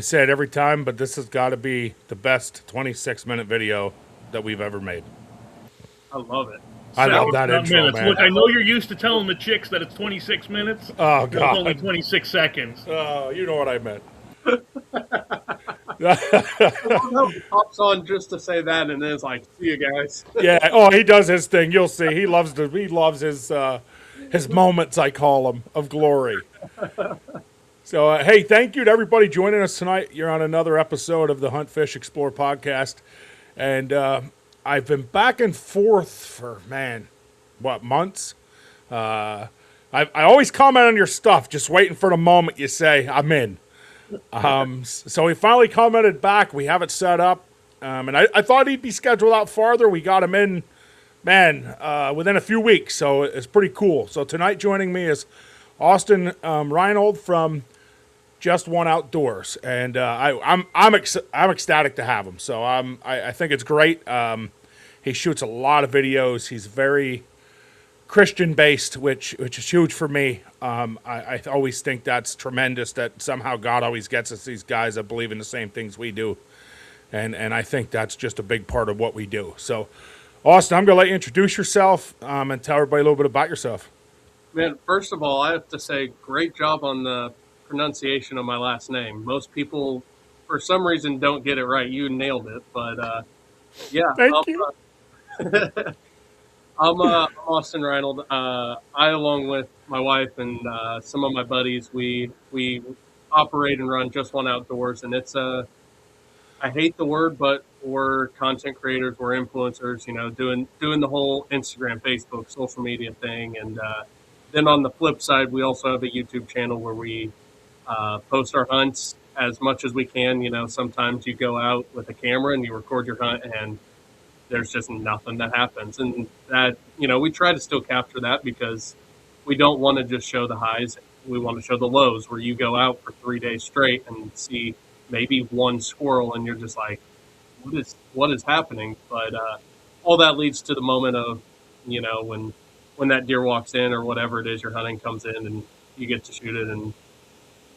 say it every time, but this has got to be the best 26-minute video that we've ever made. I love it. I love that Not intro, minutes. man. Look, I know you're used to telling the chicks that it's 26 minutes. Oh, It was only God. 26 seconds. Oh, you know what I meant. I love how he pops on just to say that, and then it's like, "See you guys." Yeah. Oh, he does his thing. You'll see. He loves his moments, I call them, of glory. So, hey, thank you to everybody joining us tonight. You're on another episode of the Hunt, Fish, Explore podcast. And I've been back and forth for, months? I always comment on your stuff, just waiting for the moment you say, I'm in. So he finally commented back. We have it set up. And I thought he'd be scheduled out farther. We got him in, within a few weeks. So it's pretty cool. So tonight joining me is Austin Reinhold from Just One Outdoors, and I'm ecstatic to have him. So I think it's great. He shoots a lot of videos. He's very Christian based, which is huge for me. I always think that's tremendous that somehow God always gets us these guys that believe in the same things we do, and I think that's just a big part of what we do. So, Austin, I'm gonna let you introduce yourself and tell everybody a little bit about yourself. Man, first of all, I have to say, great job on the pronunciation of my last name. Most people, for some reason, don't get it right. You nailed it, but yeah. Thank you. I'm Austin Reinhold. I, along with my wife and some of my buddies, we operate and run Just One Outdoors, and it's I hate the word, but we're content creators, we're influencers, doing the whole Instagram, Facebook, social media thing, and then on the flip side, we also have a YouTube channel where we post our hunts as much as we can. Sometimes you go out with a camera and you record your hunt, and there's just nothing that happens. And that, we try to still capture that because we don't want to just show the highs. We want to show the lows where you go out for 3 days straight and see maybe one squirrel and you're just like, what is happening? But all that leads to the moment of, when that deer walks in or whatever it is you're hunting comes in and you get to shoot it and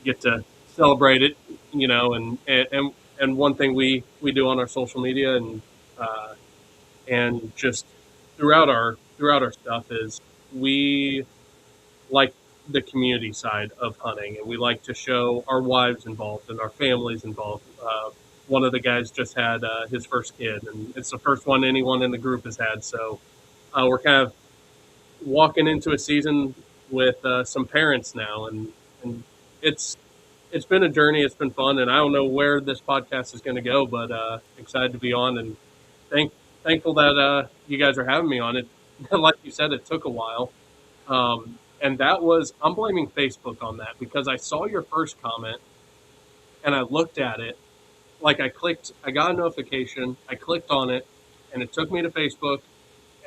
get to celebrate it, and one thing we do on our social media and just throughout our stuff is we like the community side of hunting, and we like to show our wives involved and our families involved. One of the guys just had his first kid, and it's the first one anyone in the group has had. So we're kind of walking into a season with some parents now, and it's been a journey. It's been fun, and I don't know where this podcast is going to go, but excited to be on, and thankful that you guys are having me on it. Like you said, it took a while. And I'm blaming Facebook on that because I saw your first comment and I looked at it. Like I got a notification, I clicked on it, and it took me to Facebook,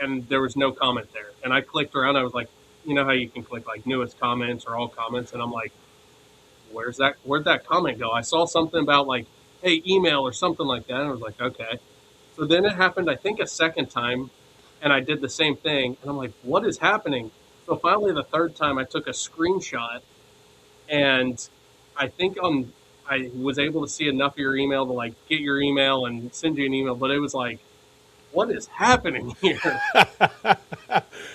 and there was no comment there. And I clicked around, I was like, you know how you can click like newest comments or all comments, and I'm like, where'd that comment go? I saw something about like, hey, email or something like that, and I was like, okay. So then it happened, I think, a second time, and I did the same thing, and I'm like, what is happening? So finally, the third time, I took a screenshot, and I think I was able to see enough of your email to like get your email and send you an email, but it was like, what is happening here?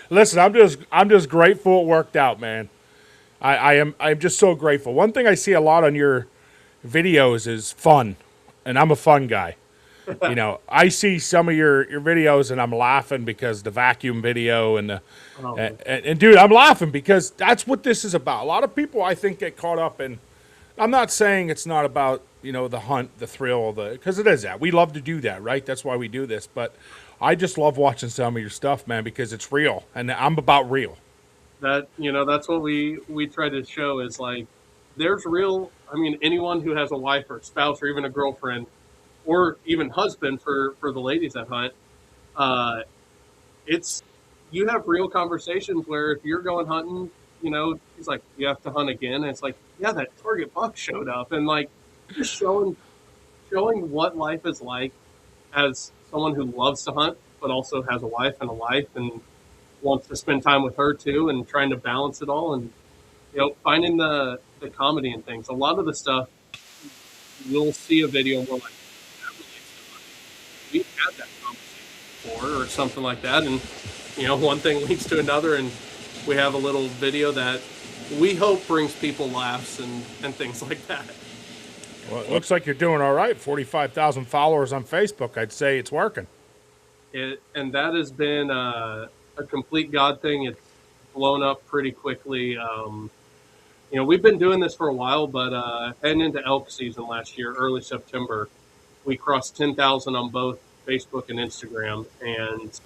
Listen, I'm just grateful it worked out, man. I'm just so grateful. One thing I see a lot on your videos is fun, and I'm a fun guy. I see some of your videos and I'm laughing because the vacuum video and and dude, I'm laughing because that's what this is about. A lot of people I think get caught up in. I'm not saying it's not about the hunt, the thrill, because it is that. We love to do that, right? That's why we do this. But I just love watching some of your stuff, man, because it's real, and I'm about real. That's what we try to show is like there's real. I mean, anyone who has a wife or a spouse or even a girlfriend, or even husband for the ladies that hunt, you have real conversations where if you're going hunting, he's like, you have to hunt again. And it's like, yeah, that target buck showed up. And like just showing what life is like as someone who loves to hunt, but also has a wife and a life and wants to spend time with her too, and trying to balance it all and, finding the comedy and things. A lot of the stuff we'll see a video and we're like, that relates to hunting. We've had that conversation before or something like that. And, one thing leads to another. And we have a little video that we hope brings people laughs and things like that. Well, it looks like you're doing all right. 45,000 followers on Facebook. I'd say it's working. And that has been a complete God thing. It's blown up pretty quickly. We've been doing this for a while, but heading into elk season last year, early September, we crossed 10,000 on both Facebook and Instagram. And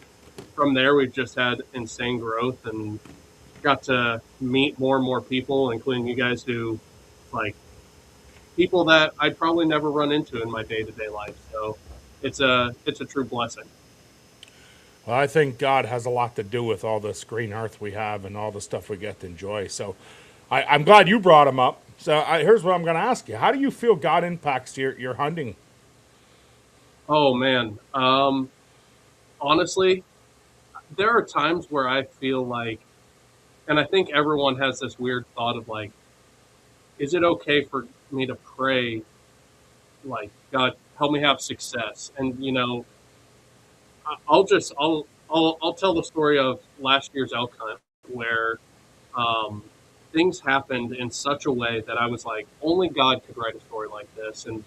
from there, we've just had insane growth and got to meet more and more people, including you guys who, people that I'd probably never run into in my day-to-day life. So it's a true blessing. Well, I think God has a lot to do with all this green earth we have and all the stuff we get to enjoy. So I'm glad you brought him up. So here's what I'm going to ask you. How do you feel God impacts your hunting? Oh, man. Honestly, there are times where I feel like, and I think everyone has this weird thought of is it okay for me to pray, God, help me have success? And, I'll tell the story of last year's elk hunt where things happened in such a way that I was like, only God could write a story like this. And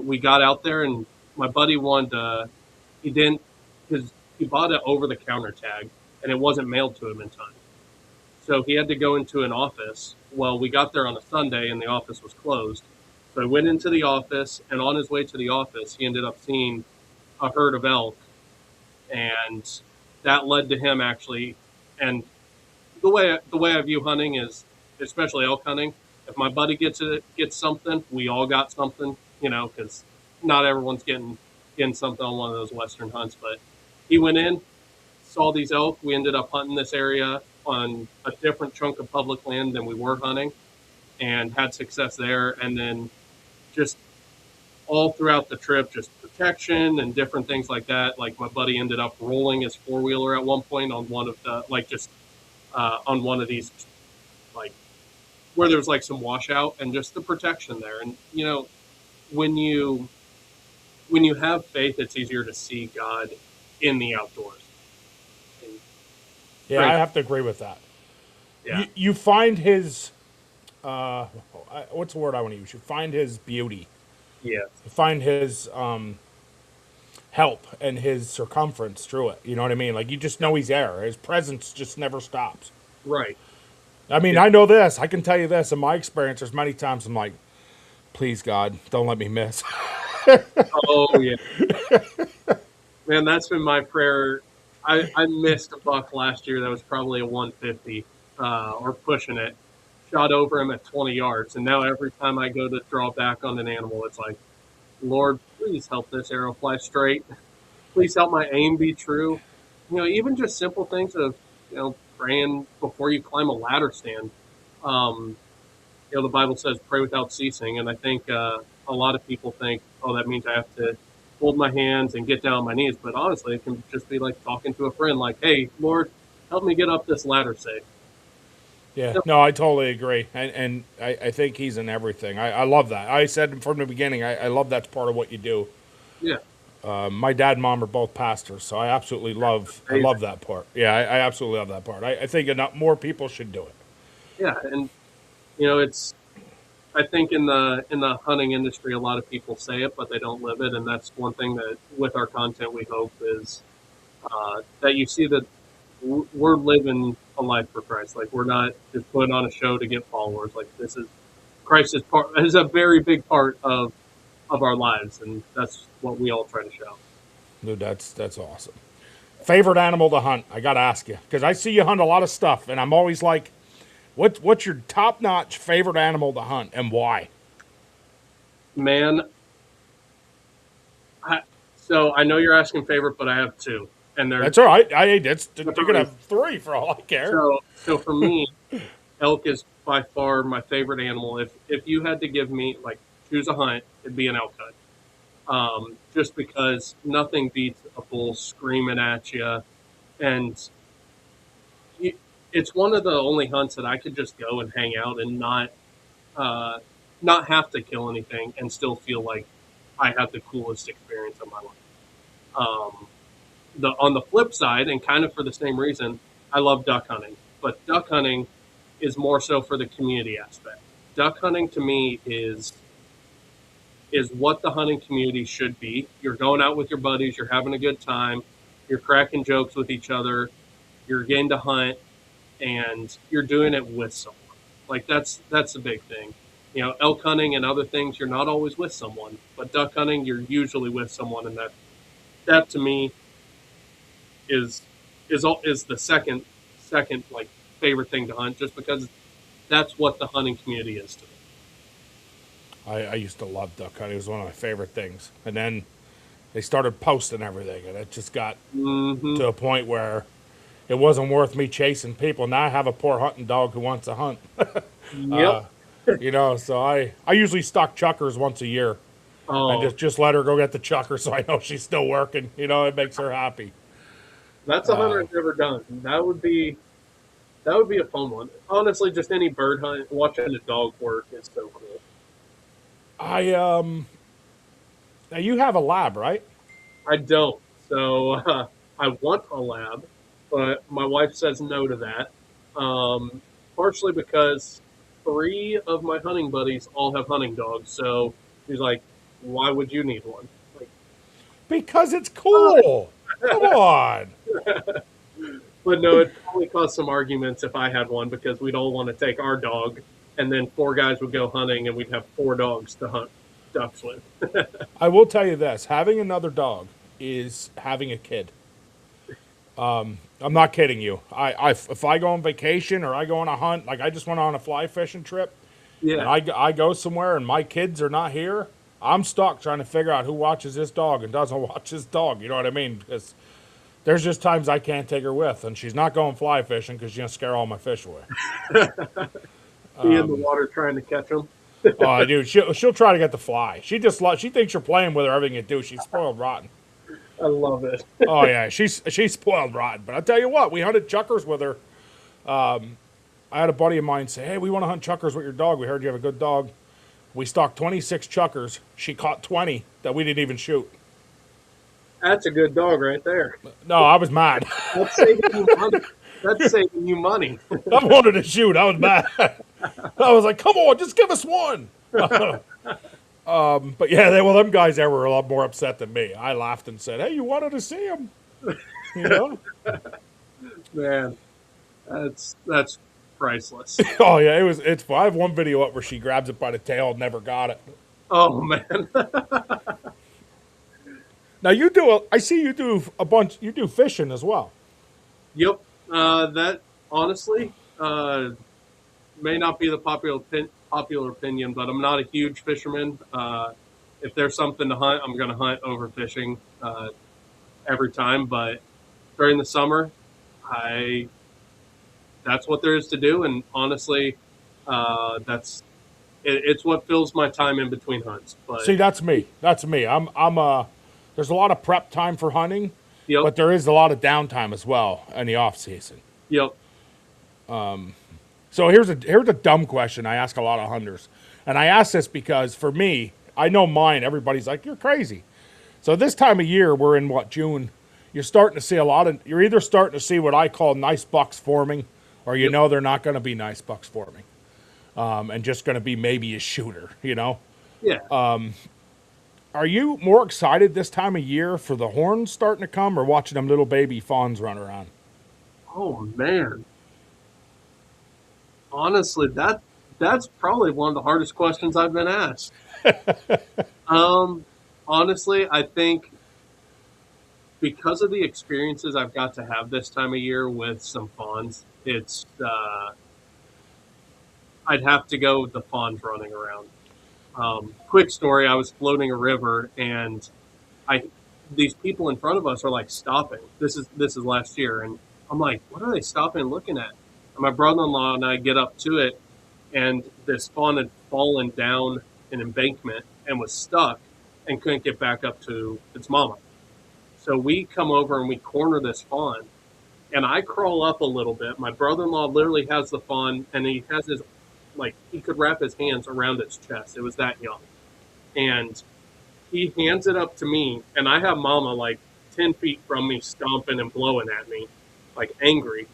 we got out there, and my buddy he didn't, because he bought an over-the-counter tag, and it wasn't mailed to him in time. So he had to go into an office. Well, we got there on a Sunday, and the office was closed. So he went into the office, and on his way to the office, he ended up seeing a herd of elk. And that led to him actually, and the way I view hunting is, especially elk hunting, if my buddy gets something, we all got something, because not everyone's getting something on one of those Western hunts. But he went in, saw these elk. We ended up hunting this area on a different chunk of public land than we were hunting, and had success there. And then just all throughout the trip, just protection and different things like that. Like my buddy ended up rolling his four-wheeler at one point on one of the, on one of these, where there was some washout, and just the protection there. And, when you have faith, it's easier to see God in the outdoors. Yeah, I have to agree with that. Yeah. You find his, what's the word I want to use? You find his beauty. Yeah. You find his help and his circumference through it. You know what I mean? You just know he's there. His presence just never stops. Right. I mean, I know this. I can tell you this. In my experience, there's many times I'm like, please, God, don't let me miss. Oh, yeah. Man, that's been my prayer. I missed a buck last year that was probably a 150 or pushing it. Shot over him at 20 yards. And now every time I go to draw back on an animal, it's like, Lord, please help this arrow fly straight. Please help my aim be true. Even just simple things of, praying before you climb a ladder stand. The Bible says pray without ceasing. And I think a lot of people think, oh, that means I have to hold my hands and get down on my knees. But honestly, it can just be like talking to a friend, like, hey, Lord, help me get up this ladder safe. Yeah, no, I totally agree. And I think he's in everything. I love that. I said from the beginning, I love that's part of what you do. Yeah. My dad and mom are both pastors, so I absolutely love that part. Yeah, I absolutely love that part. I think more people should do it. Yeah, and I think in the hunting industry, a lot of people say it, but they don't live it, and that's one thing that with our content we hope is that you see that we're living a life for Christ. We're not just putting on a show to get followers. Christ is a very big part of our lives, and that's what we all try to show. Dude, that's awesome. Favorite animal to hunt? I got to ask you, because I see you hunt a lot of stuff, and I'm always like, what's your top-notch favorite animal to hunt, and why? Man, so I know you're asking favorite, but I have two. And that's all right. You can have three for all I care. So for me, elk is by far my favorite animal. If you had to give me choose a hunt, it'd be an elk hunt. Just because nothing beats a bull screaming at you, and it's one of the only hunts that I could just go and hang out and not not have to kill anything and still feel like I had the coolest experience of my life. On the flip side, and kind of for the same reason, I love duck hunting, but duck hunting is more so for the community aspect. Duck hunting to me is what the hunting community should be. You're going out with your buddies, you're having a good time, you're cracking jokes with each other, you're getting to hunt, and you're doing it with someone. Like that's the big thing. You know, elk hunting and other things, you're not always with someone, but duck hunting, you're usually with someone, and that to me is the second like favorite thing to hunt, just because that's what the hunting community is to me. I used to love duck hunting. It was one of my favorite things. And then they started posting everything, and it just got to a point where it wasn't worth me chasing people. Now I have a poor hunting dog who wants to hunt. Yep. You know, so I usually stock chuckers once a year. Oh, And just let her go get the chucker so I know she's still working. You know, it makes her happy. that's a hunter I've never done. That would be a fun one. Honestly, just any bird hunt, watching a dog work is so cool. Now you have a lab, right? I don't. So I want a lab, but my wife says no to that. Partially because 3 of my hunting buddies all have hunting dogs. So she's like, why would you need one? Like, Because it's cool. Come on. but no, it'd probably cause some arguments if I had one, because we'd all want to take our dog, and then 4 guys would go hunting, and we'd have 4 dogs to hunt ducks with. I will tell you this: having another dog is having a kid. I'm not kidding you. If I go on vacation or I go on a hunt, like I just went on a fly fishing trip, and Yeah, I go somewhere and my kids are not here, I'm stuck trying to figure out who watches this dog and doesn't watch this dog. You know what I mean? Because there's just times I can't take her with, and she's not going fly fishing because she's gonna scare all my fish away. be in the water trying to catch them. Oh, dude, she'll try to get the fly. She thinks you're playing with her, everything you do. She's spoiled rotten. I love it. Oh yeah, she's spoiled rotten. But I'll tell you what, we hunted chuckers with her. I had a buddy of mine say, "Hey, we want to hunt chuckers with your dog. We heard you have a good dog." We stalked 26 chuckers. She caught 20 that we didn't even shoot. That's a good dog right there. No, I was mad. That's saving you money. That's saving you money. I wanted to shoot. I was mad. I was like, "Come on, just give us one." But yeah, them guys there were a lot more upset than me. I laughed and said, "Hey, you wanted to see him?" You know? Man, that's priceless. Oh yeah, it's fun. I have one video up where she grabs it by the tail and never got it. Oh man. Now I see you do a bunch. You do fishing as well. Yep. That honestly may not be the popular opinion, but I'm not a huge fisherman. If there's something to hunt, I'm going to hunt over fishing every time. But during the summer, that's what there is to do, and honestly, it's what fills my time in between hunts. But See, that's me. That's me. There's a lot of prep time for hunting, yep, but there is a lot of downtime as well in the off season. yep. So here's a dumb question I ask a lot of hunters, and I ask this because for me, I know mine. Everybody's like, "You're crazy." So this time of year, we're in June. You're starting to see you're either starting to see what I call nice bucks forming, or you know they're not going to be nice bucks forming, and just going to be maybe a shooter. You know. Yeah. Are you more excited this time of year for the horns starting to come, or watching them little baby fawns run around? Oh man. Honestly, that's probably one of the hardest questions I've been asked. Honestly, I think because of the experiences I've got to have this time of year with some fawns, it's I'd have to go with the fawns running around. Quick story: I was floating a river, and these people in front of us are like stopping. This is last year, and I'm like, what are they stopping and looking at? And my brother-in-law and I get up to it, and this fawn had fallen down an embankment and was stuck and couldn't get back up to its mama. So we come over and we corner this fawn, and I crawl up a little bit. My brother-in-law literally has the fawn, and he has his like he could wrap his hands around its chest. It was that young. And he hands it up to me, and I have Mama like 10 feet from me, stomping and blowing at me, like angry.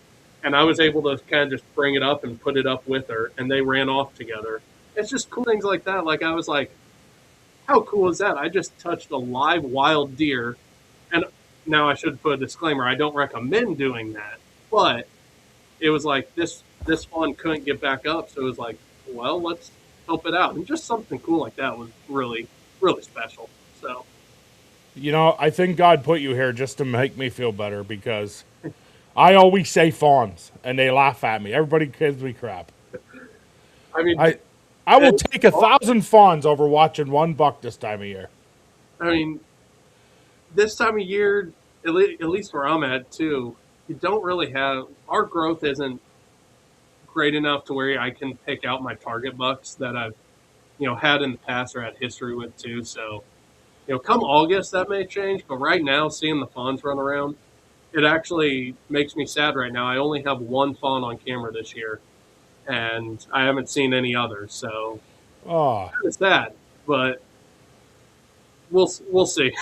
And I was able to kind of just bring it up and put it up with her, and they ran off together. It's just cool things like that. Like, I was like, how cool is that? I just touched a live wild deer. And now I should put a disclaimer, I don't recommend doing that. But it was like this fawn couldn't get back up, so it was like, well, let's help it out. And just something cool like that was really, really special. So, You know, I think God put you here just to make me feel better because I always say fawns and they laugh at me. Everybody gives me crap. I mean, I will take 1,000 fawns over watching one buck this time of year. I mean, this time of year, at least where I'm at too, you don't really have, our growth isn't great enough to where I can pick out my target bucks that I've, had in the past or had history with too. So, come August that may change, but right now, seeing the fawns run around, it actually makes me sad right now. I only have one fawn on camera this year, and I haven't seen any others. So, it's sad, but we'll see.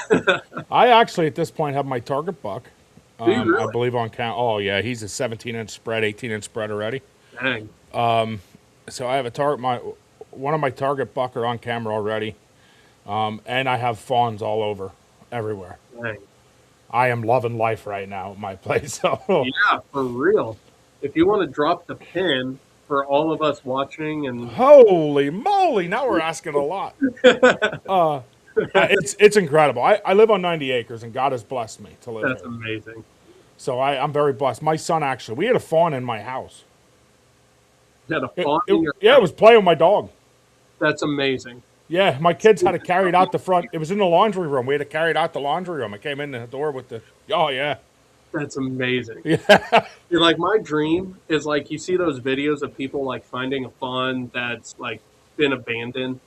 I actually, at this point, have my target buck. Do you really? I believe on count. Oh, yeah, he's a 17-inch spread, 18-inch spread already. Dang. So I have a target. One of my target buck are on camera already, and I have fawns all over, everywhere. Dang. I am loving life right now at my place. So. Yeah, for real. If you want to drop the pin for all of us watching, and Holy moly! Now we're asking a lot. It's incredible. I live on 90 acres, and God has blessed me to live that's here. amazing. So I'm very blessed. My son actually, we had a fawn in my house. You had a fawn in your Yeah, it was playing with my dog. That's amazing. Yeah, my kids had to carry it out the front. It was in the laundry room. We had to carry it out the laundry room. I came in the door with the. Oh yeah. That's amazing. Yeah. You're like, my dream is like, you see those videos of people like finding a fawn that's like been abandoned.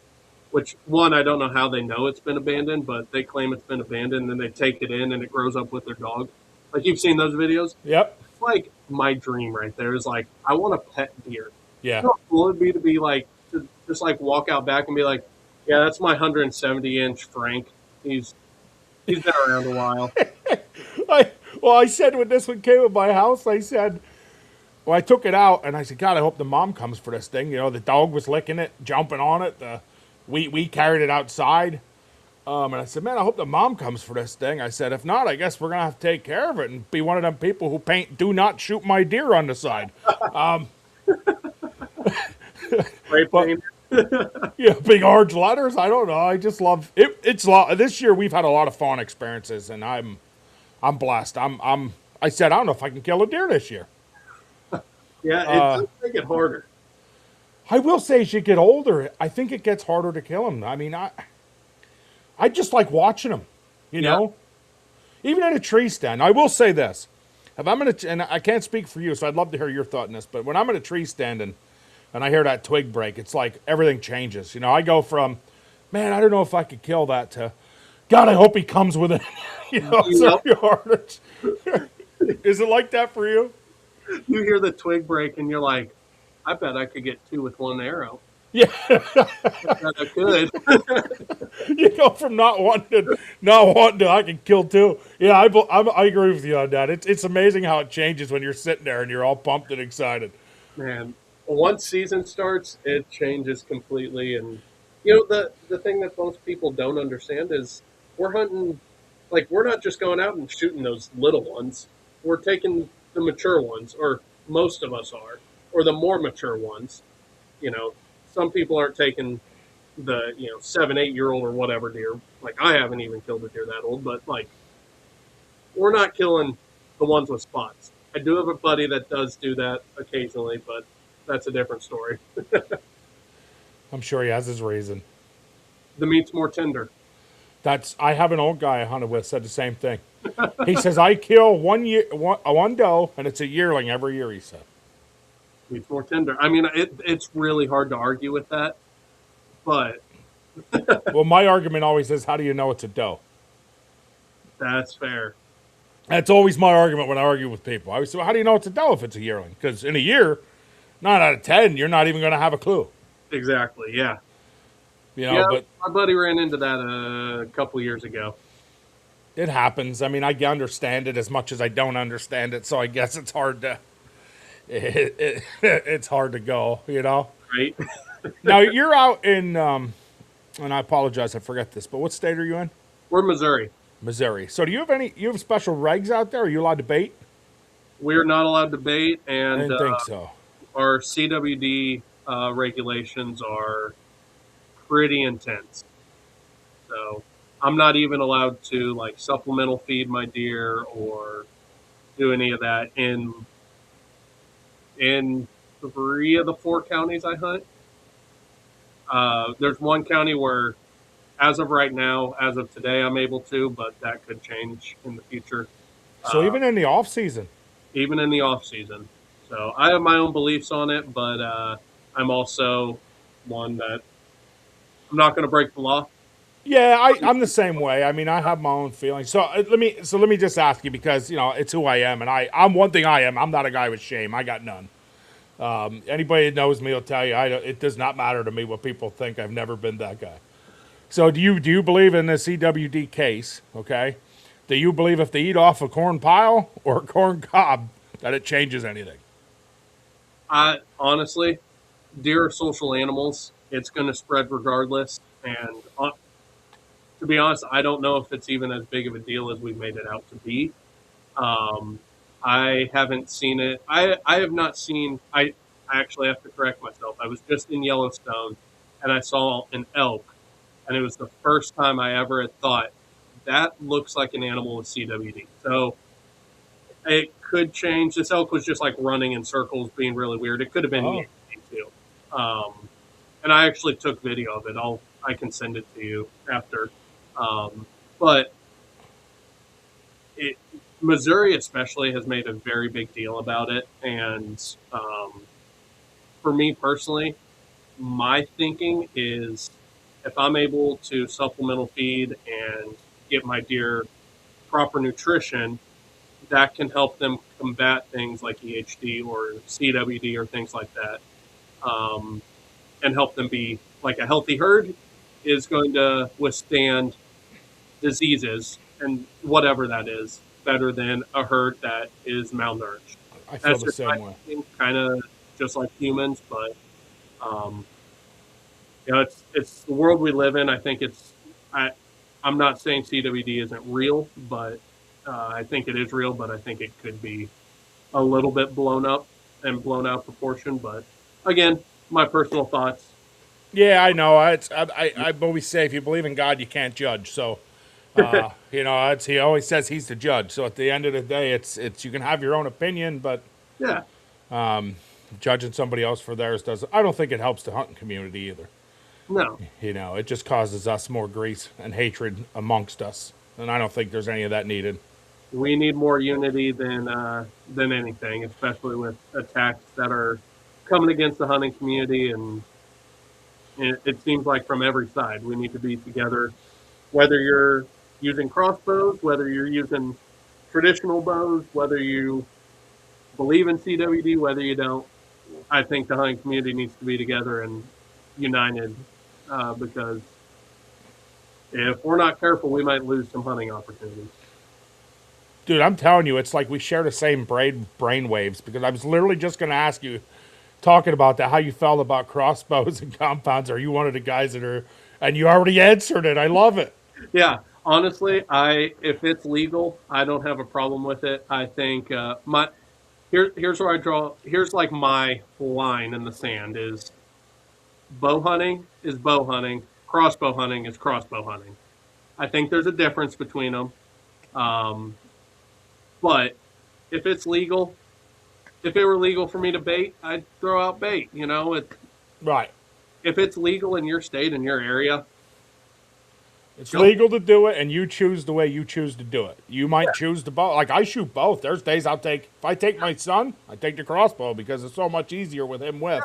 Which, one, I don't know how they know it's been abandoned, but they claim it's been abandoned, and then they take it in and it grows up with their dog. Like, you've seen those videos? Yep. It's like my dream right there is like, I want a pet deer. Yeah. You know how cool it'd be to be like, to just like walk out back and be like, yeah, that's my 170-inch Frank. He's been around a while. I said when this one came to my house, I said, well, I took it out, and I said, God, I hope the mom comes for this thing. The dog was licking it, jumping on it. We carried it outside. And I said, man, I hope the mom comes for this thing. I said, if not, I guess we're going to have to take care of it and be one of them people who paint, do not shoot my deer on the side. But, yeah, big orange letters. I don't know. I just love it. This year we've had a lot of fawn experiences, and I'm blessed. I said, I don't know if I can kill a deer this year. yeah, it does make it harder. I will say, as you get older, I think it gets harder to kill them. I mean, I just like watching them, you know? Even in a tree stand. I will say this. If I'm and I can't speak for you, so I'd love to hear your thought on this, but when I'm in a tree stand and I hear that twig break, it's like everything changes. I go from, man, I don't know if I could kill that, to, God, I hope he comes with it. It's very hard. Is it like that for you? You hear the twig break and you're like, I bet I could get two with one arrow. Yeah. I bet I could. You go from not wanting to I can kill two. Yeah, I agree with you on that. It's amazing how it changes when you're sitting there and you're all pumped and excited. Man, once season starts, it changes completely. And the thing that most people don't understand is we're hunting, like, we're not just going out and shooting those little ones. We're taking the mature ones, or most of us are, or the more mature ones. Some people aren't taking the 7-8-year-old or whatever deer. Like, I haven't even killed a deer that old, but like, we're not killing the ones with spots. I do have a buddy that does do that occasionally, but that's a different story. I'm sure he has his reason. The meat's more tender. I have an old guy I hunted with said the same thing. He says, I kill one doe, and it's a yearling every year, he said. Meat's more tender. I mean, it's really hard to argue with that, but... Well, my argument always is, how do you know it's a doe? That's fair. That's always my argument when I argue with people. I always say, well, how do you know it's a doe if it's a yearling? Because in a year, 9 out of 10, you're not even going to have a clue. Exactly. Yeah. You know, Yeah. but My buddy ran into that a couple years ago. it happens. I mean, I understand it as much as I don't understand it, so I guess it's hard to it's hard to go, you know. Right. Now you're out in and I apologize, I forget this, but what state are you in? We're Missouri. Missouri. So do you have special regs out there? Are you allowed to bait? We're not allowed to bait, I and didn't think so. our CWD regulations are pretty intense. So I'm not even allowed to like supplemental feed my deer or do any of that in 3 of the 4 counties I hunt. There's one county where, as of right now, as of today, I'm able to, but that could change in the future. So even in the off season. Even in the off season. So I have my own beliefs on it, but I'm also one that I'm not going to break the law. Yeah, I'm the same way. I mean, I have my own feelings. So let me just ask you, because you know it's who I am, and I'm one thing I am. I'm not a guy with shame. I got none. Anybody that knows me will tell you it does not matter to me what people think. I've never been that guy. So do you believe in the CWD case? Okay, do you believe if they eat off a corn pile or a corn cob that it changes anything? I honestly, deer are social animals. It's going to spread regardless, and to be honest, I don't know if it's even as big of a deal as we've made it out to be. Um, I haven't seen it. I have not seen. I actually have to correct myself. I was just in Yellowstone, and I saw an elk, and it was the first time I ever had thought that looks like an animal with CWD. So it could change. This elk was just like running in circles, being really weird. It could have been me too. And I actually took video of it. I can send it to you after. But Missouri especially has made a very big deal about it, and for me personally, my thinking is if I'm able to supplemental feed and get my deer proper nutrition, that can help them combat things like EHD or CWD or things like that, and help them be like a healthy herd is going to withstand diseases and whatever that is better than a herd that is malnourished. I feel That's the just same way. kind of just like humans, but um, you know, it's the world we live in. I think I'm not saying CWD isn't real, but I think it is real. But I think it could be a little bit blown up and blown out proportion. But again, my personal thoughts. Yeah, I know. I always say if you believe in God, you can't judge. So, you know, he always says he's the judge. So at the end of the day, it's you can have your own opinion, but Yeah, judging somebody else for theirs doesn't. I don't think it helps the hunting community either. no, You know, it just causes us more grease and hatred amongst us, and I don't think there's any of that needed. we need more unity than anything, especially with attacks that are coming against the hunting community, and it seems like from every side we need to be together. Whether you're using crossbows, whether you're using traditional bows, whether you believe in CWD, whether you don't, I think the hunting community needs to be together and united, because if we're not careful, we might lose some hunting opportunities. Dude, I'm telling you, it's like we share the same brain waves, because I was literally just going to ask you, talking about that, how you felt about crossbows and compounds. Are you one of the guys that are, and you already answered it. I love it. Yeah, honestly, if it's legal, I don't have a problem with it. I think here's where I draw. Here's like my line in the sand is bow hunting is bow hunting, crossbow hunting is crossbow hunting. I think there's a difference between them. But if it's legal, if it were legal for me to bait, I'd throw out bait. You know, Right. if it's legal in your state, in your area, It's Go. legal to do it, and you choose the way you choose to do it. You might choose to bow. Like, I shoot both. There's days if I take my son, I take the crossbow because it's so much easier with him with.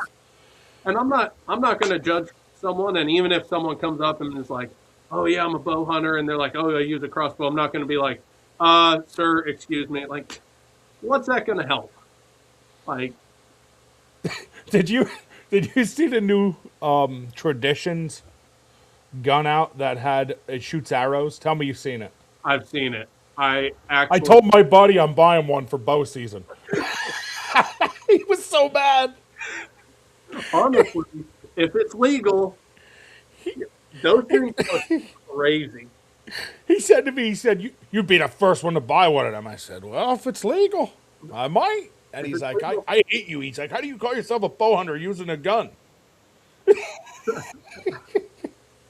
and I'm not going to judge someone. And even if someone comes up and is like, "Oh yeah, I'm a bow hunter," and they're like, "Oh, I use a crossbow," I'm not going to be like, "Sir, excuse me." Like, what's that going to help? Like, Did you see the new Traditions gun out that it shoots arrows? Tell me you've seen it. I've seen it. I I actually, told my buddy I'm buying one for bow season. He was so mad. honestly, if it's legal, those things are crazy. He said to me, he said, you'd be the first one to buy one of them. I said, well, if it's legal, I might. And If he's it's like, legal. I hate you. He's like, how do you call yourself a bow hunter using a gun?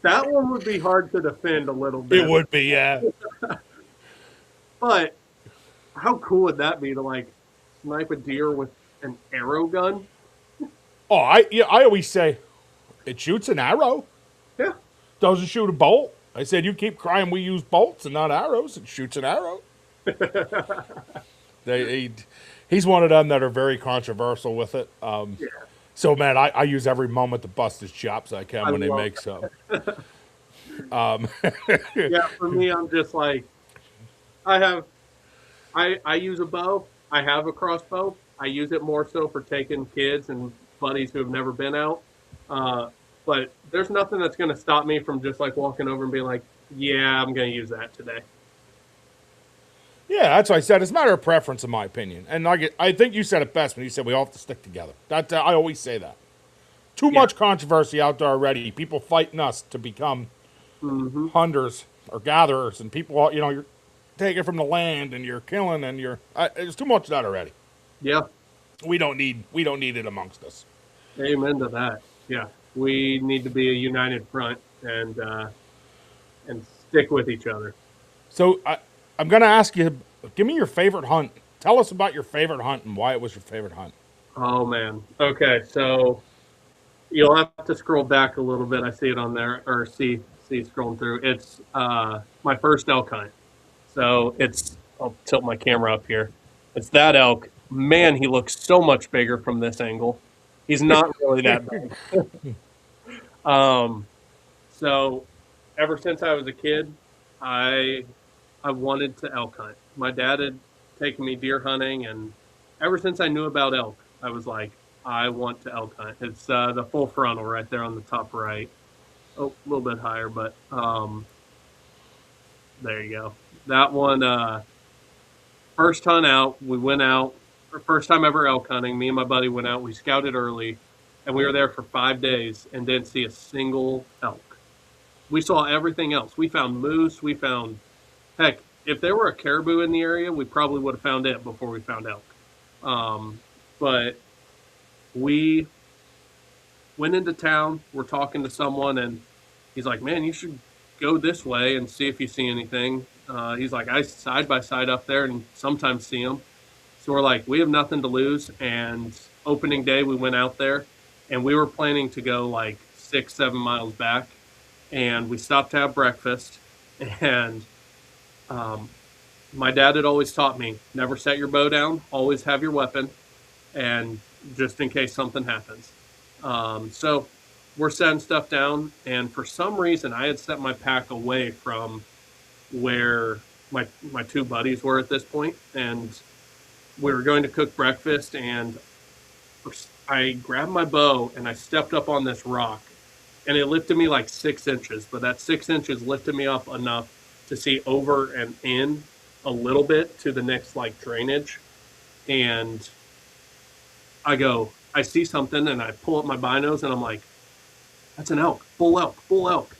That one would be hard to defend a little bit. It would be, yeah. But how cool would that be to like snipe a deer with an arrow gun? Oh, I always say, it shoots an arrow. Yeah. Doesn't shoot a bolt. I said, you keep crying we use bolts and not arrows. It shoots an arrow. He's one of them that are very controversial with it. So, man, I use every moment to bust his chops I can when they make some. Yeah, for me, I'm just like, I use a bow. I have a crossbow. I use it more so for taking kids and buddies who have never been out. But there's nothing that's going to stop me from just like walking over and being like, yeah, I'm going to use that today. Yeah, that's what I said. It's a matter of preference, in my opinion. And I think you said it best when you said we all have to stick together. I always say that. Too much controversy out there already. People fighting us to become hunters or gatherers, and people, you're taking from the land and you're killing, and there's too much of that already. Yeah. We don't need it amongst us. Amen to that. Yeah. We need to be a united front and stick with each other. So I'm going to ask you, give me your favorite hunt. Tell us about your favorite hunt and why it was your favorite hunt. Oh, man. Okay, so you'll have to scroll back a little bit. I see it on there, or see scrolling through. It's my first elk hunt. So I'll tilt my camera up here. It's that elk. Man, he looks so much bigger from this angle. He's not really that big. So ever since I was a kid, I wanted to elk hunt. My dad had taken me deer hunting, and ever since I knew about elk, I was like, I want to elk hunt. It's the full frontal right there on the top right. Oh, a little bit higher, but there you go. That one, first hunt out, we went out, first time ever elk hunting. Me and my buddy went out. We scouted early, and we were there for 5 days and didn't see a single elk. We saw everything else. We found moose. We found, heck, if there were a caribou in the area, we probably would have found it before we found elk. But we went into town. We're talking to someone, and he's like, man, you should go this way and see if you see anything. He's like, I side by side up there and sometimes see them. So we're like, we have nothing to lose. And opening day, we went out there, and we were planning to go like 6-7 miles back. And we stopped to have breakfast. And my dad had always taught me, never set your bow down, always have your weapon, and just in case something happens. So we're setting stuff down, and for some reason I had set my pack away from where my two buddies were at this point, and we were going to cook breakfast, and I grabbed my bow and I stepped up on this rock, and it lifted me like 6 inches, but that 6 inches lifted me up enough to see over and in a little bit to the next like drainage. And I see something, and I pull up my binos, and I'm like, that's an elk, bull elk, bull elk.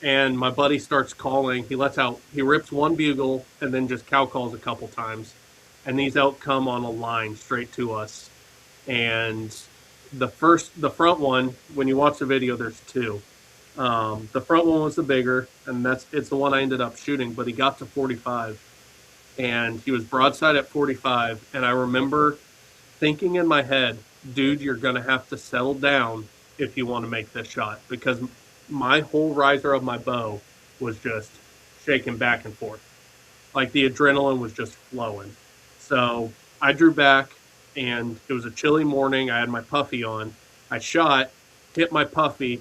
And my buddy starts calling. He rips one bugle and then just cow calls a couple times. And these elk come on a line straight to us. And the front one, when you watch the video, there's two. The front one was the bigger, and it's the one I ended up shooting, but he got to 45. And he was broadside at 45. And I remember thinking in my head, dude, you're going to have to settle down if you want to make this shot, because my whole riser of my bow was just shaking back and forth. Like the adrenaline was just flowing. So I drew back, and it was a chilly morning. I had my puffy on. I shot, hit my puffy,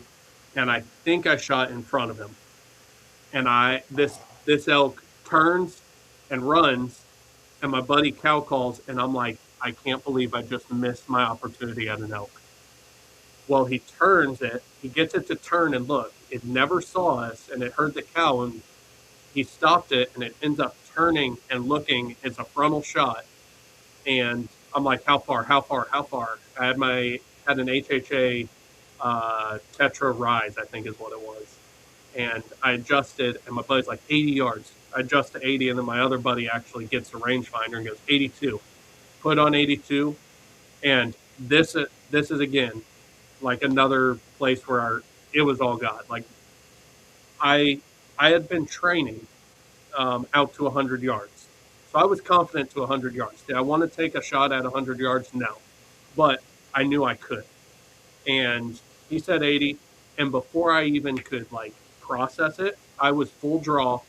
and I think I shot in front of him. And this elk turns and runs, and my buddy cow calls, and I'm like, I can't believe I just missed my opportunity at an elk. Well, he turns it, he gets it to turn and look. It never saw us, and it heard the cow, and he stopped it, and it ends up turning and looking. It's a frontal shot, and I'm like, how far? How far? How far? I had an HHA Tetra Rise, I think is what it was, and I adjusted, and my buddy's like 80 yards. I adjust to 80, and then my other buddy actually gets the rangefinder and goes 82. Put on 82, and this is again like another place where it was all God. Like I I had been training out to 100 yards, so I was confident to 100 yards. Did I want to take a shot at 100 yards? No, but I knew I could. And he said 80, and before I even could like process it, I was full draw.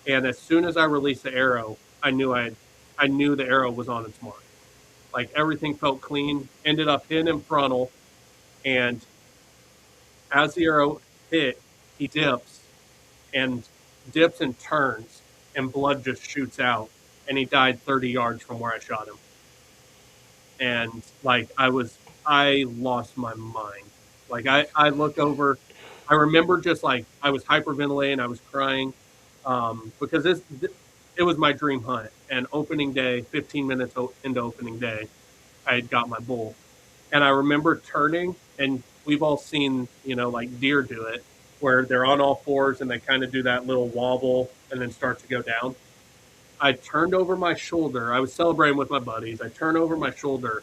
And as soon as I released the arrow, I knew the arrow was on its mark. Like everything felt clean. Ended up hitting him frontal, and as the arrow hit, he and dips and turns, and blood just shoots out, and he died 30 yards from where I shot him. And like I lost my mind. Like I look over, I remember just like I was hyperventilating, I was crying, because it was my dream hunt. And opening day, 15 minutes into opening day, I had got my bull, and I remember turning, and we've all seen, like deer do it, where they're on all fours and they kind of do that little wobble and then start to go down. I turned over my shoulder. I was celebrating with my buddies. I turned over my shoulder,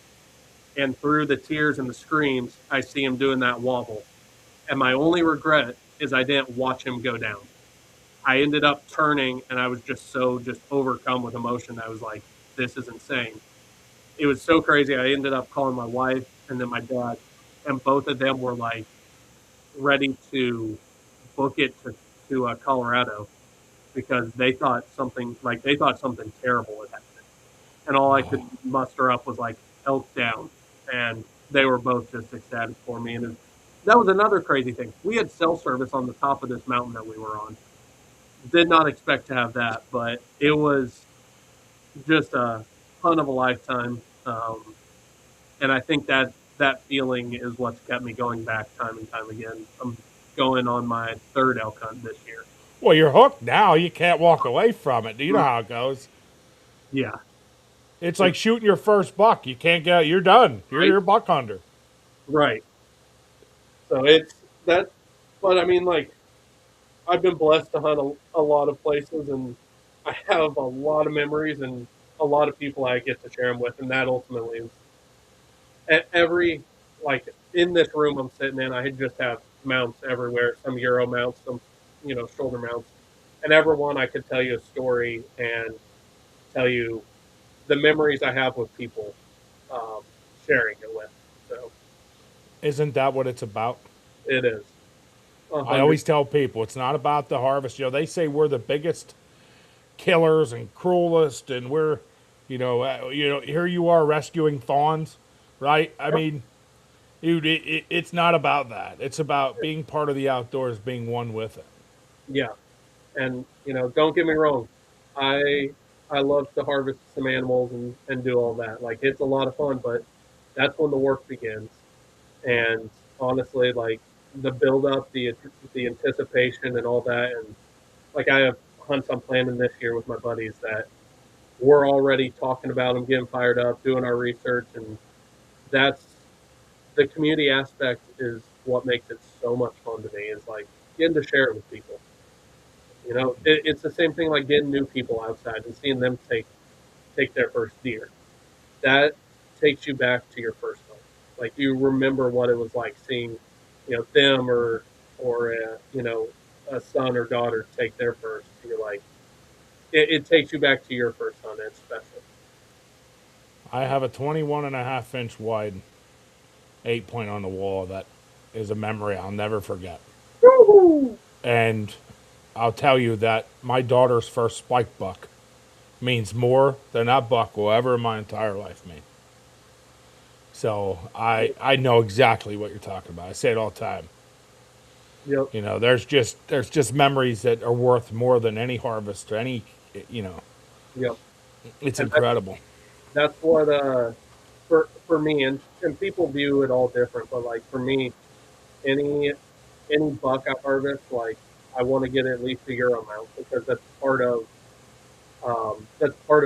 and through the tears and the screams, I see him doing that wobble. And my only regret is I didn't watch him go down. I ended up turning, and I was just overcome with emotion. I was like, this is insane. It was so crazy. I ended up calling my wife and then my dad, and both of them were like ready to book it to Colorado, because they thought something terrible had happened. And all I could muster up was like elk down, and they were both just ecstatic for me. And that was another crazy thing. We had cell service on the top of this mountain that we were on. Did not expect to have that, but it was just a hunt of a lifetime. And I think that feeling is what's kept me going back time and time again. I'm going on my third elk hunt this year. Well, you're hooked now. You can't walk away from it. Do you know how it goes? Yeah. It's like shooting your first buck. You can't get. You're done. You're a buck hunter. Right. So it's that, but I mean, like, I've been blessed to hunt a lot of places, and I have a lot of memories and a lot of people I get to share them with, and that ultimately is like in this room I'm sitting in, I just have mounts everywhere, some Euro mounts, some, shoulder mounts, and every one I could tell you a story and tell you the memories I have with people, sharing it with. So Isn't that what it's about? it is. I always tell people it's not about the harvest. They say we're the biggest killers and cruelest, and we're, here you are rescuing fawns, right? I mean, dude, it's not about that. It's about being part of the outdoors, being one with it. Yeah, and don't get me wrong, I love to harvest some animals and do all that. Like, it's a lot of fun, but that's when the work begins. And honestly, like, the build up, the anticipation, and all that, and like, I have hunts I'm planning this year with my buddies that we're already talking about them, getting fired up, doing our research, and that's the community aspect is what makes it so much fun to me. Is like getting to share it with people. It's the same thing like getting new people outside and seeing them take their first deer. That takes you back to your first hunt. Like, you remember what it was like seeing, them or a son or daughter take their first. You're like, it takes you back to your first hunt. It's special. I have a 21.5 inch wide 8-point on the wall that is a memory I'll never forget. Woo-hoo! And I'll tell you that my daughter's first spike buck means more than that buck will ever in my entire life mean. So I know exactly what you're talking about. I say it all the time. Yep. There's just memories that are worth more than any harvest or any. Yep. It's incredible. That's what for me, and people view it all different, but like for me, any any buck I harvest, like I want to get at least a year amount because that's part of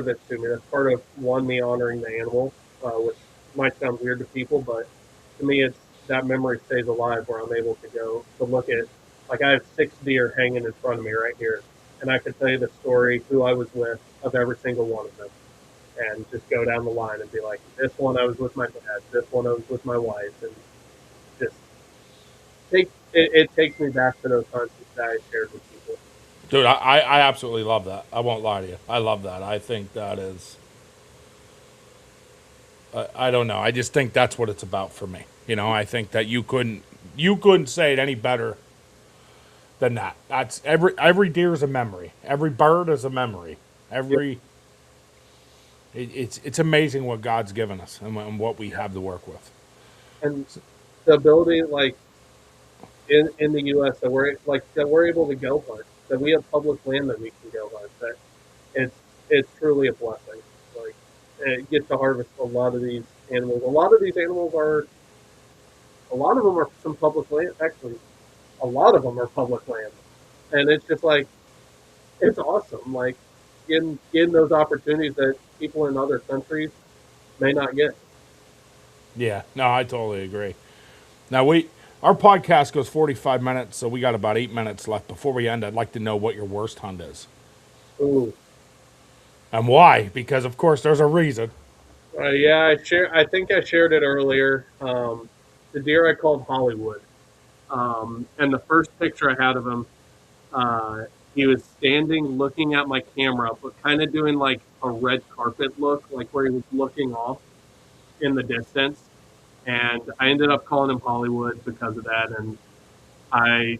it to me. That's part of one, me honoring the animal, which might sound weird to people, but to me, it's that memory stays alive where I'm able to go to look at, like I have 6 deer hanging in front of me right here, and I could tell you the story, who I was with of every single one of them, and just go down the line and be like, this one I was with my dad, this one I was with my wife, and just it takes me back to those hunts that I shared with people. Dude, I absolutely love that. I won't lie to you. I love that. I think that is. I don't know. I just think that's what it's about for me. I think that you couldn't say it any better than that. That's every deer is a memory. Every bird is a memory. Yep. It's amazing what God's given us and what we have to work with. And the ability, like in the U.S., that we're able to go hunt, that we have public land that we can go hunt. That it's truly a blessing. Like it gets to harvest a lot of these animals. A lot of them are some public land. Actually, a lot of them are public land, and it's just like it's awesome. Like getting those opportunities that people in other countries may not get. Yeah, no, I totally agree. Now our podcast goes 45 minutes, so we got about 8 minutes left. Before we end, I'd like to know what your worst hunt is Ooh. and why. Because of course, there's a reason. Yeah, I think I shared it earlier. The deer I called Hollywood, and the first picture I had of him, he was standing, looking at my camera, but kind of doing like a red carpet look, like where he was looking off in the distance. And I ended up calling him Hollywood because of that. And I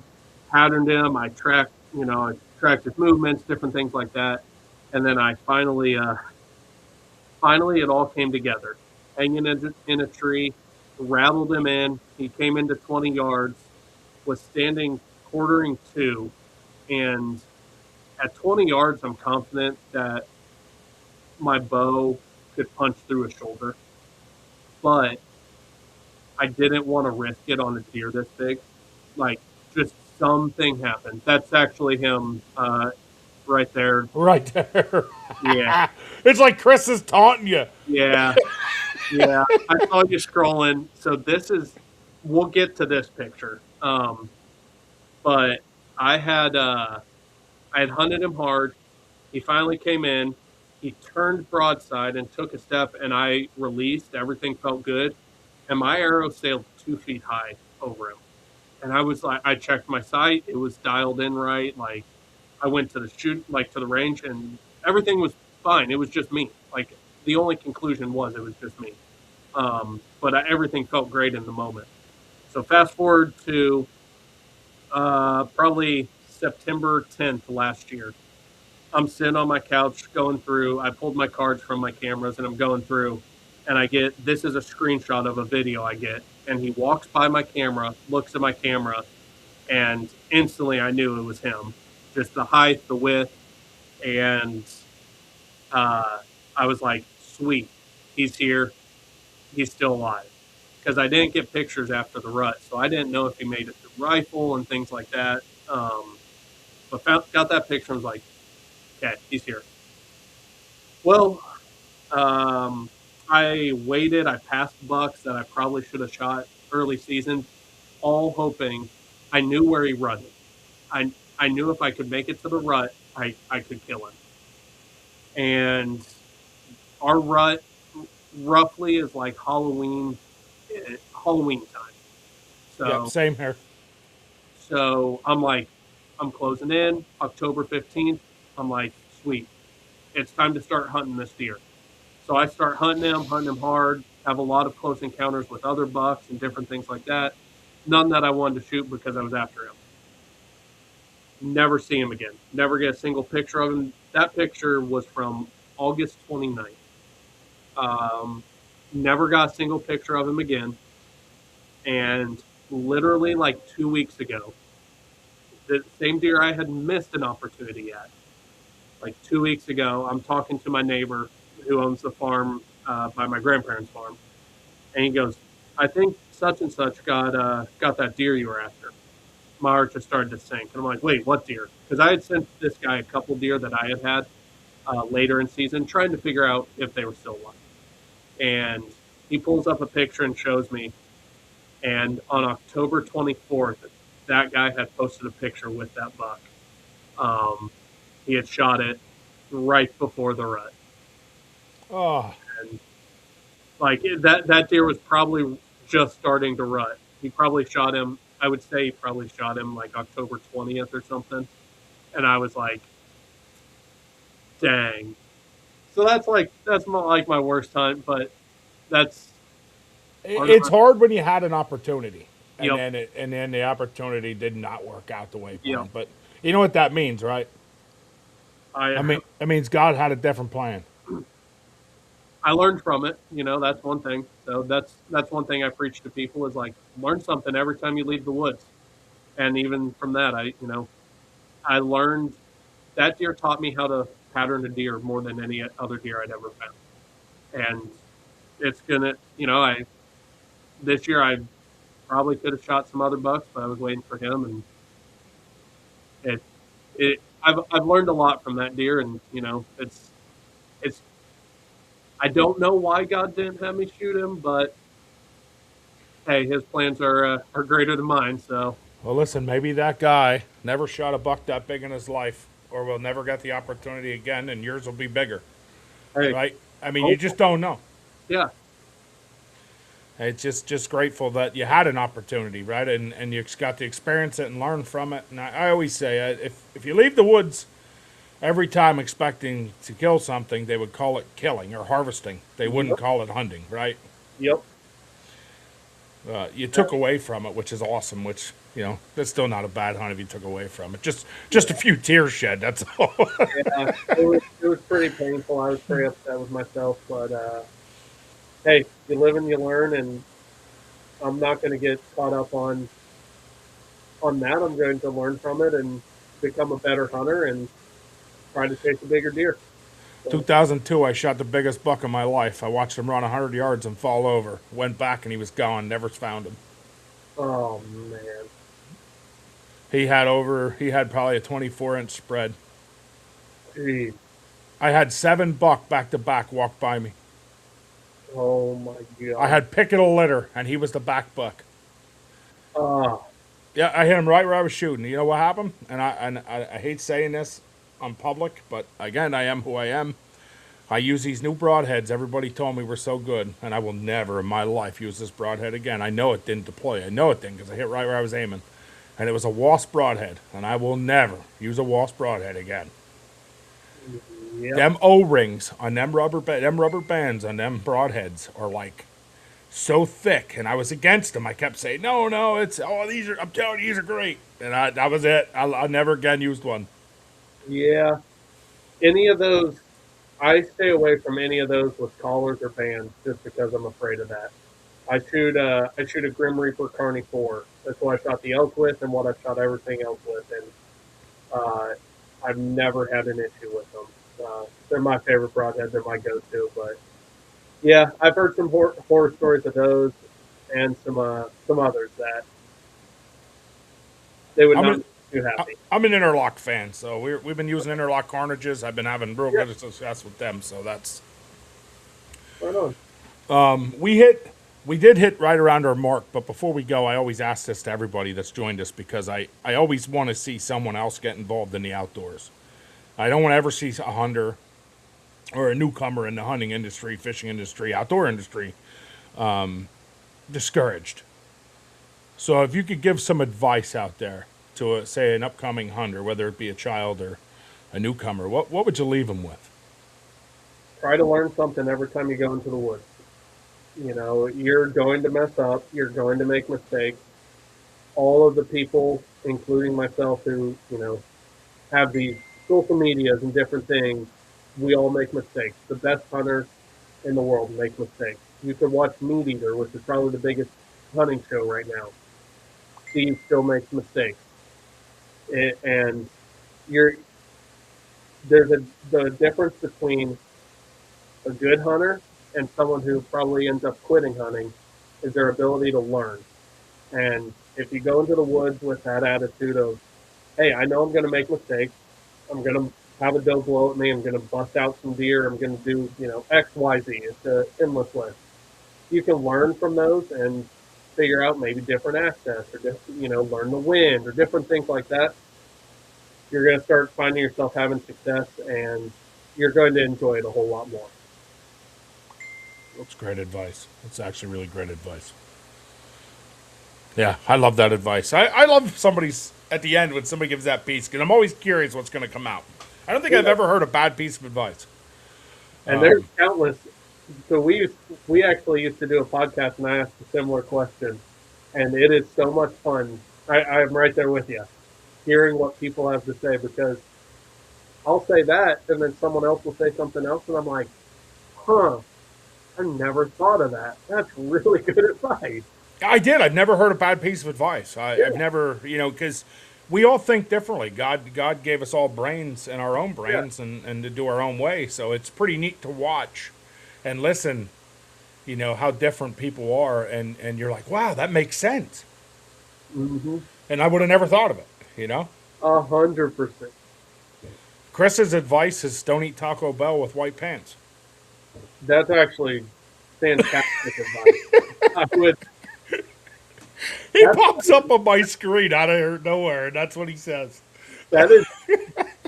patterned him. I tracked his movements, different things like that. And then I finally, it all came together. Hanging in a tree, rattled him in. He came into 20 yards, was standing quartering two, and at 20 yards, I'm confident that my bow could punch through his shoulder, but I didn't want to risk it on a deer this big. Like, just something happened. That's actually him right there. Right there. Yeah. It's like Chris is taunting you. Yeah. Yeah. I saw you scrolling. So we'll get to this picture. But I had hunted him hard. He finally came in. He turned broadside and took a step, and I released. Everything felt good, and my arrow sailed 2 feet high over him. And I was like, I checked my sight; it was dialed in right. Like I went to to the range, and everything was fine. It was just me. Like the only conclusion was it was just me. But everything felt great in the moment. So fast forward to probably September 10th last year. I'm sitting on my couch going through. I pulled my cards from my cameras and I'm going through, and this is a screenshot of a video I get. And he walks by my camera, looks at my camera, and instantly I knew it was him. Just the height, the width, and I was like, sweet, he's here, he's still alive. Because I didn't get pictures after the rut, so I didn't know if he made it through rifle and things like that. But got that picture and was like, okay, he's here. Well, I waited. I passed bucks that I probably should have shot early season, all hoping. I knew where he rutted. I knew if I could make it to the rut, I could kill him. And our rut roughly is like Halloween time. So Yep, same here. So I'm closing in October 15th. I'm like, sweet, it's time to start hunting this deer. So I start hunting him hard, have a lot of close encounters with other bucks and different things like that. None that I wanted to shoot because I was after him. Never see him again. Never get a single picture of him. That picture was from August 29th. Never got a single picture of him again. And literally like 2 weeks ago, the same deer I had missed an opportunity at. Like 2 weeks ago, I'm talking to my neighbor who owns the farm by my grandparents' farm. And he goes, I think such and such got that deer you were after. My heart just started to sink. And I'm like, wait, what deer? Because I had sent this guy a couple deer that I had later in season, trying to figure out if they were still alive. And he pulls up a picture and shows me. And on October 24th, that guy had posted a picture with that buck. Um, he had shot it right before the rut. Oh, And like that deer was probably just starting to rut. He probably shot him. I would say he probably shot him like October 20th or something. And I was like, dang. So that's like my worst time, but that's part of it's hard when you had an opportunity, and yep, then the opportunity did not work out the way yep. planned. But you know what that means, right? I I mean, it means God had a different plan. I learned from it. That's one thing. So that's one thing I preach to people is like learn something every time you leave the woods. And even from that, I learned that deer taught me how to pattern a deer more than any other deer I'd ever found. And it's gonna, I this year I probably could have shot some other bucks, but I was waiting for him, and it I've learned a lot from that deer, and it's I don't know why God didn't have me shoot him, but hey, his plans are greater than mine. So Well, listen, maybe that guy never shot a buck that big in his life, or will never get the opportunity again, and yours will be bigger, hey, right? I mean, you hopefully, just don't know. yeah, It's just grateful that you had an opportunity, right? And you got to experience it and learn from it. And I always say, if you leave the woods every time expecting to kill something, they would call it killing or harvesting. They wouldn't yep, call it hunting, right? yep. You took away from it, which is awesome. Which that's still not a bad hunt if you took away from it. Just a few tears shed. That's all. Yeah, it was pretty painful. I was pretty upset with myself, but hey, you live and you learn, and I'm not going to get caught up on that. I'm going to learn from it and become a better hunter and try to chase a bigger deer. So, 2002, I shot the biggest buck of my life. I watched him run 100 yards and fall over. Went back and he was gone. Never found him. oh man, He had probably a 24-inch spread. Jeez. I had 7 buck back to back walk by me. Oh my I god. had pick of the litter and he was the back buck. Oh, Yeah, I hit him right where I was shooting. You know what happened? And I hate saying this on public, but again, I am who I am. I use these new broadheads. Everybody told me were so good, and I will never in my life use this broadhead again. I know it didn't deploy. I know it didn't because I hit right where I was aiming. And it was a wasp broadhead, and I will never use a wasp broadhead again. yep. Them O-rings on them rubber bands on them broadheads are like so thick, and I was against them. I kept saying, no, I'm telling you, these are great. And that was it. I never again used one. Yeah. Any of those, I stay away from any of those with collars or bands just because I'm afraid of that. I shoot a Grim Reaper Carney 4. That's what I shot the elk with and what I've shot everything else with, and uh, I've never had an issue with them. They're my favorite broadhead. They're my go-to. But yeah, I've heard some horror stories of those, and some others that they would I'm not an, be too happy. I'm an interlock fan, so we've been using interlock carnages. I've been having real Yeah, good success with them, so that's right on. we did hit right around our mark. But before we go, I always ask this to everybody that's joined us because I always want to see someone else get involved in the outdoors. I don't want to ever see a hunter or a newcomer in the hunting industry, fishing industry, outdoor industry discouraged. So if you could give some advice out there to say an upcoming hunter, whether it be a child or a newcomer, what would you leave them with? Try to learn something every time you go into the woods. You're going to mess up. You're going to make mistakes. All of the people, including myself, who have these social medias and different things, we all make mistakes. The best hunters in the world make mistakes. You could watch Meat Eater, which is probably the biggest hunting show right now. Steve still makes mistakes, and you're there's the difference between a good hunter and someone who probably ends up quitting hunting is their ability to learn. And if you go into the woods with that attitude of, hey, I know I'm going to make mistakes. I'm going to have a doe blow at me. I'm going to bust out some deer. I'm going to do, X, Y, Z. It's an endless list. You can learn from those and figure out maybe different access or, learn the wind or different things like that. You're going to start finding yourself having success, and you're going to enjoy it a whole lot more. That's great advice. That's actually really great advice. Yeah, I love that advice. I love somebody's at the end when somebody gives that piece, because I'm always curious what's going to come out. I don't think I've ever heard a bad piece of advice. And there's countless. So we actually used to do a podcast, and I asked a similar question, and it is so much fun. I'm right there with you, hearing what people have to say, because I'll say that, and then someone else will say something else, and I'm like, huh, I never thought of that. That's really good advice. I did. I've never heard a bad piece of advice. I've never, because we all think differently. God gave us all brains and our own brains and to do our own way. So it's pretty neat to watch and listen, how different people are. And you're like, wow, that makes sense. Mm-hmm. And I would have never thought of it, 100%. Chris's advice is don't eat Taco Bell with white pants. That's actually fantastic advice. I would. He pops up on my screen out of nowhere, and that's what he says. That is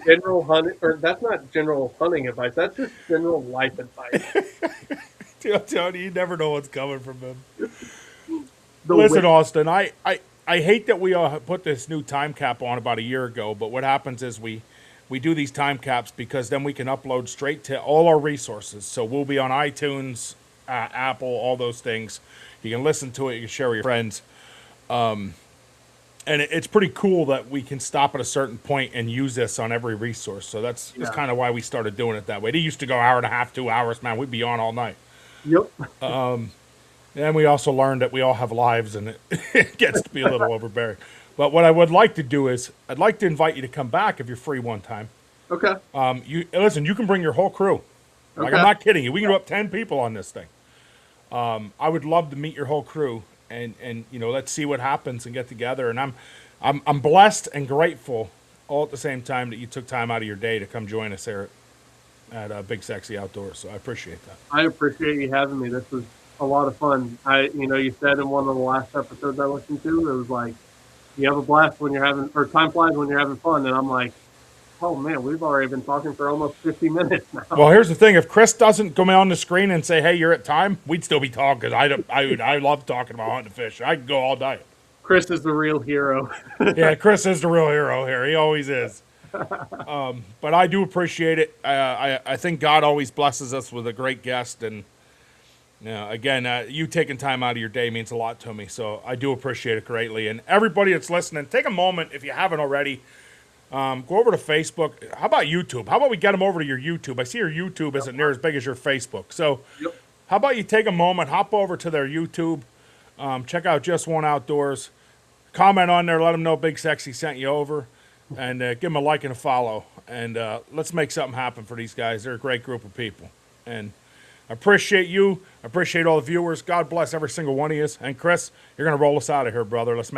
general hunting, or that's not general hunting advice. That's just general life advice. I'm telling you, you never know what's coming from him. Listen, Austin, I hate that we put this new time cap on about a year ago, but what happens is we do these time caps because then we can upload straight to all our resources. So we'll be on iTunes, Apple, all those things. You can listen to it. You can share with your friends. And it's pretty cool that we can stop at a certain point and use this on every resource. So that's kind of why we started doing it that way. They used to go hour and a half, 2 hours. Man, we'd be on all night. Yep. And we also learned that we all have lives, and it gets to be a little overbearing. But what I would like to do is I'd like to invite you to come back if you're free one time. Okay. You can bring your whole crew. Like, I'm not kidding you. We can do up 10 people on this thing. I would love to meet your whole crew. And let's see what happens and get together. And I'm blessed and grateful all at the same time that you took time out of your day to come join us here at Big Sexy Outdoors. So I appreciate that. I appreciate you having me. This was a lot of fun. You said in one of the last episodes I listened to, it was like, you have a blast when you're or time flies when you're having fun. And I'm like, oh man, we've already been talking for almost 50 minutes now. Well, here's the thing. If Chris doesn't come on the screen and say, hey, you're at time, we'd still be talking, because I love talking about hunting and fish. I could go all night. Chris is the real hero. Yeah, Chris is the real hero here. He always is. But I do appreciate it. I think God always blesses us with a great guest. And again, you taking time out of your day means a lot to me. So I do appreciate it greatly. And everybody that's listening, take a moment, if you haven't already, go over to Facebook. How about YouTube? How about we get them over to your YouTube? I see your YouTube isn't near as big as your Facebook. So how about you take a moment, hop over to their YouTube, check out Just One Outdoors, comment on there, let them know Big Sexy sent you over, and give them a like and a follow. And let's make something happen for these guys. They're a great group of people. And I appreciate you. I appreciate all the viewers. God bless every single one of you. And Chris, you're going to roll us out of here, brother. Let's make